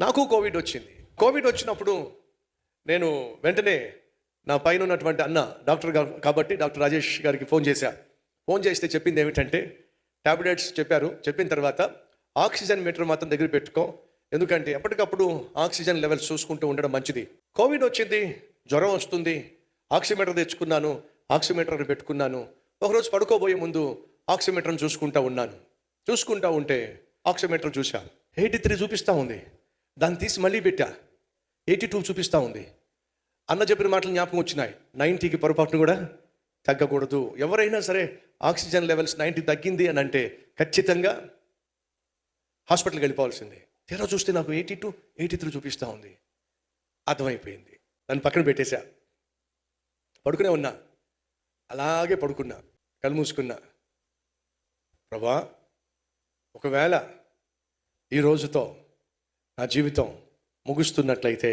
నాకు కోవిడ్ వచ్చింది. కోవిడ్ వచ్చినప్పుడు నేను వెంటనే నా పైన ఉన్నటువంటి అన్న డాక్టర్ కాబట్టి డాక్టర్ రాజేష్ గారికి ఫోన్ చేశా. ఫోన్ చేస్తే చెప్పింది ఏమిటంటే టాబ్లెట్స్ చెప్పారు. చెప్పిన తర్వాత ఆక్సిజన్ మీటర్ మాత్రం దగ్గర పెట్టుకో, ఎందుకంటే ఎప్పటికప్పుడు ఆక్సిజన్ లెవెల్స్ చూసుకుంటూ ఉండడం మంచిది. కోవిడ్ వచ్చింది, జ్వరం వస్తుంది, ఆక్సిమీటర్ తెచ్చుకున్నాను, ఆక్సిమీటర్ పెట్టుకున్నాను. ఒకరోజు పడుకోబోయే ముందు ఆక్సిమీటర్ని చూసుకుంటా ఉంటే ఆక్సిమీటర్ చూసా 83 చూపిస్తూ ఉంది. దాన్ని తీసి మళ్ళీ పెట్టా, 82 చూపిస్తూ ఉంది. అన్న చెప్పిన మాటలు జ్ఞాపకం వచ్చినాయి. 90కి పొరపాటును కూడా తగ్గకూడదు. ఎవరైనా సరే ఆక్సిజన్ లెవెల్స్ 90 తగ్గింది అని అంటే ఖచ్చితంగా హాస్పిటల్కి వెళ్ళిపోవాల్సిందే. తీరా చూస్తే నాకు 82, 83 చూపిస్తూ ఉంది. అర్థమైపోయింది. దాన్ని పక్కన పెట్టేశా. పడుకునే ఉన్నా, అలాగే పడుకున్నా, కళ్ళు మూసుకున్నా. ప్రభా, ఒకవేళ ఈ రోజుతో నా జీవితం ముగుస్తున్నట్లయితే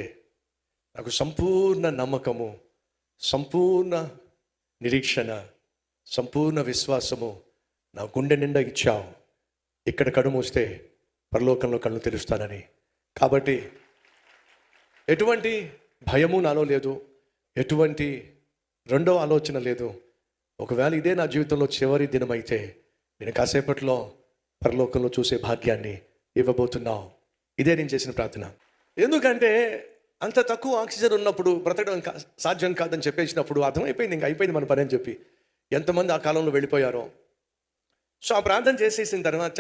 నాకు సంపూర్ణ నమ్మకము, సంపూర్ణ నిరీక్షణ, సంపూర్ణ విశ్వాసము నా గుండె నిండా ఇచ్చావు. ఇక్కడ కళ్ళు మూస్తే పరలోకంలో కళ్ళు తెరుస్తానని. కాబట్టి ఎటువంటి భయము నాలో లేదు, ఎటువంటి రెండో ఆలోచన లేదు. ఒకవేళ ఇదే నా జీవితంలో చివరి దినమైతే నేను కాసేపట్లో పరలోకంలో చూసే భాగ్యాన్ని ఇవ్వబోతున్నావు. ఇదే నేను చేసిన ప్రార్థన. ఎందుకంటే అంత తక్కువ ఆక్సిజన్ ఉన్నప్పుడు బ్రతకడం సాధ్యం కాదని చెప్పేసినప్పుడు అర్థమైపోయింది, ఇంకా అయిపోయింది మన పని అని చెప్పి. ఎంతమంది ఆ కాలంలో వెళ్ళిపోయారో. సో ఆ ప్రార్థన చేసేసిన తర్వాత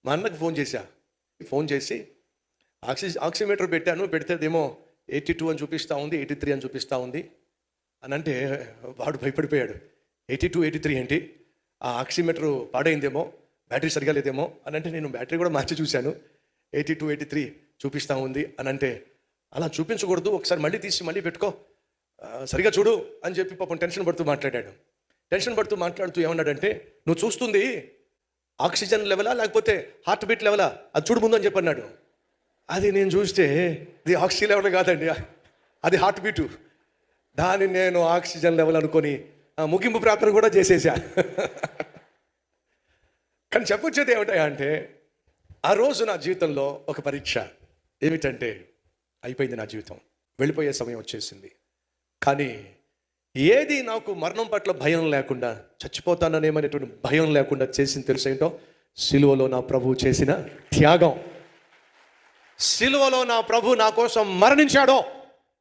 మా అన్నకు ఫోన్ చేసి ఆక్సిమీటర్ పెట్టాను, పెడితేదేమో 82 అని చూపిస్తూ ఉంది, 83 అని చూపిస్తూ ఉంది అని అంటే వాడు భయపడిపోయాడు. 82, 83 ఏంటి, ఆ ఆక్సిమీటర్ పాడైందేమో, బ్యాటరీ సరిగా లేదేమో అని అంటే నేను బ్యాటరీ కూడా మార్చి చూశాను, 82, 83 చూపిస్తూ ఉంది అని అంటే అలా చూపించకూడదు, ఒకసారి మళ్ళీ తీసి మళ్ళీ పెట్టుకో, సరిగా చూడు అని చెప్పి పాపం టెన్షన్ పడుతూ మాట్లాడుతూ ఏమన్నాడంటే, నువ్వు చూస్తుంది ఆక్సిజన్ లెవెలా లేకపోతే హార్ట్ బీట్ లెవెలా, అది చూడు ముందు అని చెప్పి అన్నాడు. అది నేను చూస్తే ఇది ఆక్సిజన్ లెవెల్ కాదండి, అది హార్ట్ బీటు. దాన్ని నేను ఆక్సిజన్ లెవెల్ అనుకొని ముగింపు ప్రార్థన కూడా చేసేసా. కానీ చెప్పొచ్చేది ఏమిటా అంటే, ఆ రోజు నా జీవితంలో ఒక పరీక్ష. ఏమిటంటే, అయిపోయింది నా జీవితం, వెళ్ళిపోయే సమయం వచ్చేసింది. కానీ ఏది నాకు మరణం పట్ల భయం లేకుండా, చచ్చిపోతాననేమనేటువంటి భయం లేకుండా చేసింది తెలుసేంటో, సిలువలో నా ప్రభువు చేసిన త్యాగం. సిలువలో నా ప్రభు నా కోసం మరణించాడో,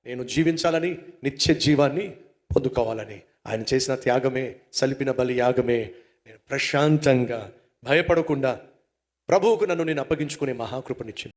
నేను జీవించాలని, నిత్య జీవాన్ని పొందుకోవాలని ఆయన చేసిన త్యాగమే, సలిపిన బలి యాగమే నేను ప్రశాంతంగా భయపడకుండా ప్రభువుకు నన్ను నేను అప్పగించుకునే మహాకృపనిచ్చింది.